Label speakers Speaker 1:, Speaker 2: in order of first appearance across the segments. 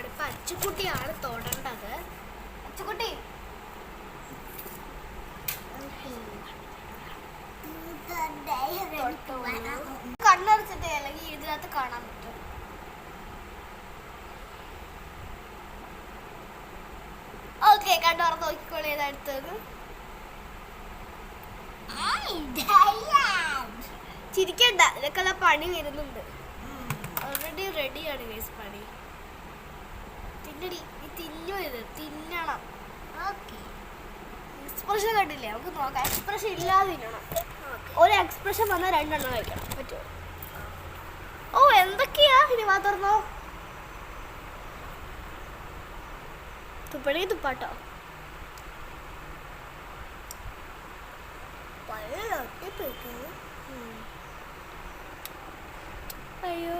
Speaker 1: പോവാണ്. ഇപ്പൊ അച്ചുകുട്ടിയാണ് തൊടേണ്ടത്. അച്ചുകുട്ടി കണ്ണടച്ചിട്ടേ അല്ലെങ്കിൽ ഇതിനകത്ത് കാണാൻ പറ്റും. ഓക്കെ, കണ്ണുറന്ന് നോക്കിക്കോളി. ഏതടുത്തത് ചിരിക്കണ്ട, ഇതൊക്കെ പണി വരുന്നുണ്ട്. ഓൾറെഡി റെഡിയാണ് ഗൈസ് പണി. തിന്നടി, നീ തിന്നോ, ഇത് തിന്നണം. എക്സ്പ്രഷൻ കണ്ടില്ലേ? നമുക്ക് നോക്കാം. എക്സ്പ്രഷൻ ഇല്ലാതെ തിന്നണം. ഒരു എക്സ്പ്രഷൻ വന്നാൽ രണ്ടെണ്ണം കഴിക്കണം പറ്റുമോ? ഓ എന്തൊക്കെയാ ഇനി മാത്രന്നോ. തുപ്പണേ തുപ്പാട്ടോ. അയ്യോ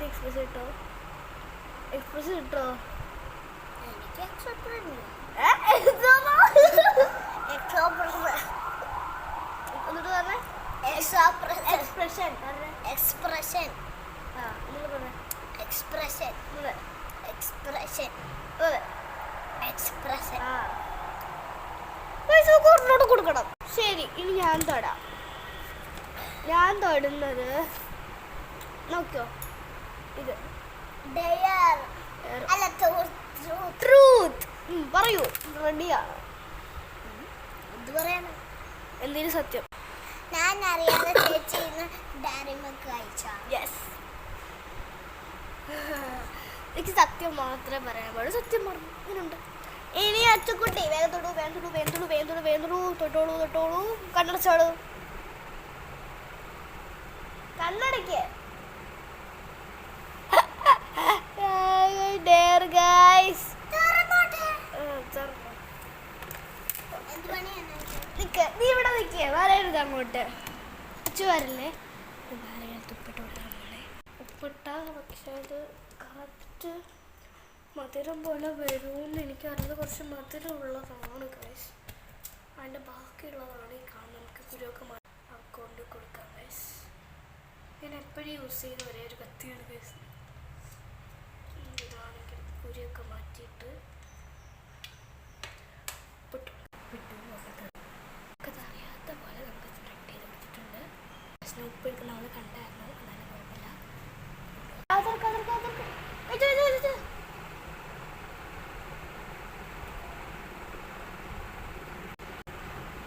Speaker 1: എക്സ്പ്രസ് കിട്ടോ? എക്സ്പ്രസ് കിട്ടോ? എനിക്ക് expression expression expression expression expression കൊടുക്കണം. ശരി, ഇനി ഞാൻ തൊടാം. ഞാൻ തൊടുന്നത് നോക്കിയോ, ഇത് ട്രൂത്ത്. പറയൂ, റെഡിയാണ്. എന്ത് പറയാനാ? എന്തിനു സത്യം? ഞാൻ അറിയാതെ ചേച്ചി ഡയറി മിൽക്ക് കഴിച്ചാ. യെസ്, എനിക്ക് സത്യം മാത്രമേ പറയാൻ പാടുള്ളൂ. സത്യം പറഞ്ഞു ഇങ്ങനുണ്ട്. ഇനി അച്ചുകുട്ടി വേഗം തൊടൂ, വേണ്ടു വേണ്ടു വേണ്ടു വേണ്ടു. തൊട്ടോളൂ തൊട്ടോളൂ. കണ്ണടച്ചോളൂ. കണ്ണടയ്ക്ക്. നീ ഇവിടെ നിൽക്കേ, വരരുത് അങ്ങോട്ട്. അച്ചു വരല്ലേ. ഉപ്പിട്ട പക്ഷെ അത് കറക്റ്റ് മധുരം പോലെ വരുമെന്ന് എനിക്കറിയാം. കുറച്ച് മധുരം ഉള്ളതാണ് ഗൈസ്. അതിൻ്റെ ബാക്കിയുള്ളതാണ് ഈ കാണുന്നത്. നമുക്ക് കുരുവൊക്കെ കൊണ്ട് കൊടുക്കാം ഗൈസ്. ഞാൻ എപ്പോഴും യൂസ് ചെയ്യുന്ന ഒരേ ഒരു കത്തിയാണ് ഗൈസ്. ഇതാണെങ്കിൽ കുരുവൊക്കെ മാറ്റിയിട്ട്